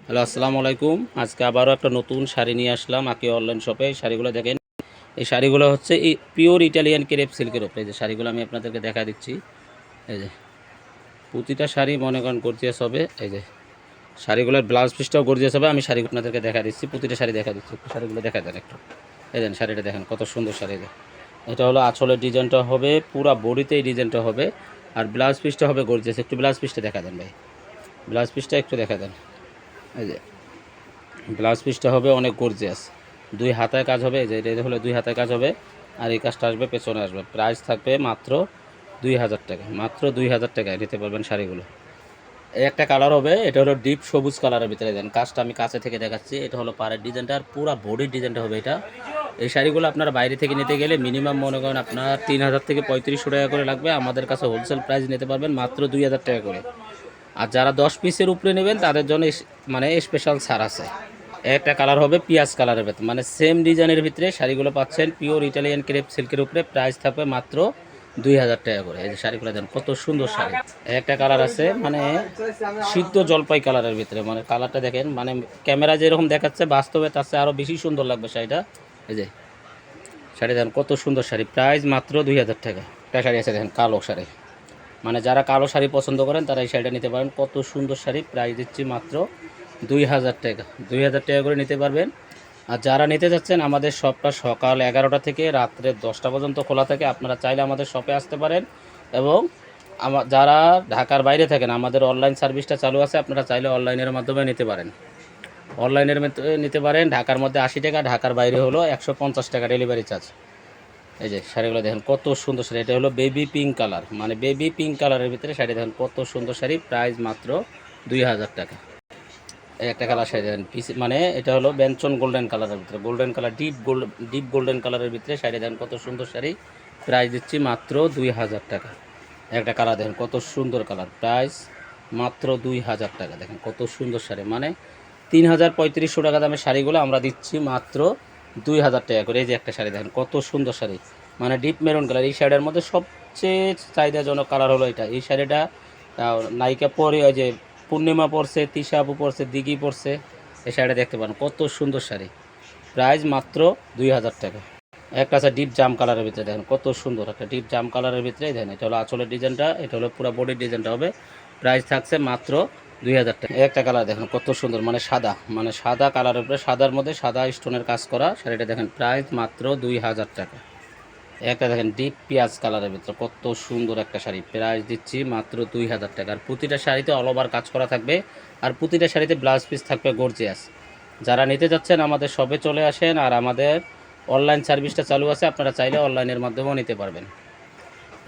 Hello, আসসালামু আলাইকুম। আজকে আবারও একটা নতুন শাড়ি নিয়ে আসলাম আকি অনলাইন শপে। এই শাড়িগুলো দেখেন, এই শাড়িগুলো হচ্ছে এই পিওর ইটালিয়ান ক্রেপ সিল্কের উপরে। যে শাড়িগুলো আমি আপনাদেরকে দেখা দিচ্ছি, এই যে প্রতিটা শাড়ি মনে করেন গর্জিয়াস হবে। এই যে শাড়িগুলোর ব্লাউজ পিসটাও গর্জিয়াস হবে। আমি শাড়িগুলো আপনাদেরকে দেখা দিচ্ছি, প্রতিটা শাড়ি দেখা দিচ্ছি। একটু শাড়িগুলো দেখা দেন একটু। এই দেন শাড়িটা দেখেন কত সুন্দর শাড়ি। এটা হলো আঁচলের ডিজাইনটা হবে, পুরা বডিতে এই ডিজাইনটা হবে, আর ব্লাউজ পিসটা হবে গর্জিয়াস। একটু ব্লাউজ পিসটা দেখা দেন ভাই, ব্লাউজ পিসটা একটু দেখা দেন। এই যে ব্লাউজ পিসটা হবে অনেক গর্জিয়াস, দুই হাতায় কাজ হবে। যে এটা হলে দুই হাতায় কাজ হবে, আর এই কাজটা আসবে পেছনে আসবে। প্রাইস থাকবে মাত্র 2000 টাকা, মাত্র 2000 টাকায় নিতে পারবেন শাড়িগুলো। এই একটা কালার হবে, এটা হলো ডিপ সবুজ কালারের ভিতরে। দেন কাজটা আমি কাছে থেকে দেখাচ্ছি। এটা হলো পাড়ের ডিজাইনটা, আর পুরো বডির ডিজাইনটা হবে এটা। এই শাড়িগুলো আপনারা বাইরে থেকে নিতে গেলে মিনিমাম মনে করেন আপনার 3000 থেকে 3500 টাকা করে লাগবে। আমাদের কাছে হোলসেল প্রাইস নিতে পারবেন মাত্র 2000 টাকা করে। আর যারা 10 পিসের উপরে নেবেন তাদের জন্য মানে স্পেশাল ছাড় আছে। একটা কালার হবে পেঁয়াজ কালারের ভেতরে, মানে সেম ডিজাইনের ভিতরে শাড়িগুলো পাচ্ছেন পিওর ইটালিয়ান ক্রেপ সিল্কের উপরে। প্রাইস থাকবে মাত্র 2000 টাকা করে। এই যে শাড়িগুলো দেন কত সুন্দর শাড়ি। একটা কালার আছে মানে সিদ্ধ জলপাই কালারের ভিতরে, মানে কালারটা দেখেন, মানে ক্যামেরা যেরকম দেখাচ্ছে বাস্তবে তার চেয়ে আরও বেশি সুন্দর লাগবে শাড়িটা। এই যে শাড়ি দেন কত সুন্দর শাড়ি, প্রাইস মাত্র 2000 টাকা। একটা শাড়ি আছে দেখেন কালো শাড়ি, মানে যারা কালো শাড়ি পছন্দ করেন তারা এই শাড়িটা নিতে পারেন। কত সুন্দর শাড়ি, প্রাইস দিচ্ছি মাত্র 2000 টাকা। 2000 টাকা করে নিতে পারবেন। আর যারা নিতে যাচ্ছেন, আমাদের শপটা সকাল 11টা থেকে রাত্রে 10টা পর্যন্ত খোলা থাকে। আপনারা চাইলে আমাদের শপে আসতে পারেন, এবং যারা ঢাকার বাইরে থাকেন আমাদের অনলাইন সার্ভিসটা চালু আছে। আপনারা চাইলে অনলাইনের মাধ্যমে নিতে পারেন, অনলাইনের মাধ্যমে নিতে পারেন। ঢাকার মধ্যে 80 টাকা, ঢাকার বাইরে হলো 150 টাকা ডেলিভারি চার্জ। এই যে শাড়িগুলো দেখেন কত সুন্দর শাড়ি। এটা হলো বেবি পিঙ্ক কালার, মানে বেবি পিঙ্ক কালারের ভিতরে শাড়ি দেখেন কত সুন্দর শাড়ি, প্রাইস মাত্র 2000 টাকা। এই একটা কালার শাড়ি দেখেন মানে এটা হলো বেঞ্চন গোল্ডেন কালারের ভিতরে, গোল্ডেন কালার ডিপ গোল্ডেন কালারের ভিতরে শাড়ি দেখেন কত সুন্দর শাড়ি, প্রাইস দিচ্ছি মাত্র 2000 টাকা। একটা কালার দেখেন কত সুন্দর কালার, প্রাইস মাত্র 2000 টাকা। দেখেন কত সুন্দর শাড়ি, মানে 3500 টাকা দামের শাড়িগুলো আমরা দিচ্ছি মাত্র 2000 টাকা করে। এই যে একটা শাড়ি দেখেন কত সুন্দর শাড়ি, মানে ডিপ মেরুন কালার। এই শাড়ির মধ্যে সবচেয়ে চাহিদাজনক কালার হলো এটা। এই শাড়িটা নায়িকা পরে, ওই যে পূর্ণিমা পরছে, তিশা আপু পরছে, দিঘি পরছে। এই শাড়িটা দেখতে পারেন কত সুন্দর শাড়ি, প্রাইস মাত্র 2000 টাকা। একটা আছে ডিপ জাম কালারের ভিতরে, দেখেন কত সুন্দর একটা ডিপ জাম কালারের ভিতরে। দেখেন এটা হলো আঁচলের ডিজাইনটা, এটা হলো পুরো বডির ডিজাইনটা হবে। প্রাইস থাকছে মাত্র 2000 টাকা। একটা কালার দেখেন কত সুন্দর, মানে সাদা, মানে সাদা কালারের উপরে সাদার মধ্যে সাদা স্টোনের কাজ করা শাড়িটা দেখেন, প্রাইস মাত্র 2000 টাকা। একটা দেখেন ডিপ পেঁয়াজ কালারের ভিতরে কত সুন্দর একটা শাড়ি, প্রাইস দিচ্ছি মাত্র 2000 টাকা। আর প্রতিটা শাড়িতে অল ওভার কাজ করা থাকবে, আর প্রতিটা শাড়িতে ব্লাউজ পিস থাকবে গর্জিয়াস। যারা নিতে যাচ্ছেন আমাদের শপে চলে আসেন, আর আমাদের অনলাইন সার্ভিসটা চালু আছে। আপনারা চাইলে অনলাইনের মাধ্যমেও নিতে পারবেন।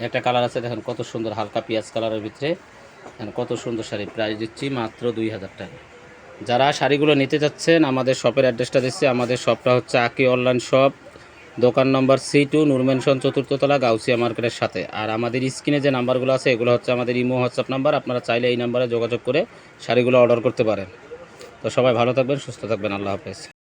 একটা কালার আছে দেখেন কত সুন্দর হালকা পেঁয়াজ কালারের ভিতরে, দেখেন কত সুন্দর শাড়ি, প্রাইস দিচ্ছি মাত্র 2000 টাকা। যারা শাড়িগুলো নিতে যাচ্ছেন আমাদের শপের অ্যাড্রেসটা দিচ্ছি। আমাদের শপটা হচ্ছে আকি অনলাইন শপ, দোকান নম্বর C2, নূরমেনশন, 4র্থ তলা, গাউসিয়া মার্কেটের সাথে। আর আমাদের স্ক্রিনে যে নাম্বারগুলো আছে এগুলো হচ্ছে আমাদের ইমো হোয়াটসঅ্যাপ নাম্বার। আপনারা চাইলে এই নাম্বারে যোগাযোগ করে শাড়িগুলো অর্ডার করতে পারেন। তো সবাই ভালো থাকবেন, সুস্থ থাকবেন, আল্লাহ হাফেজ।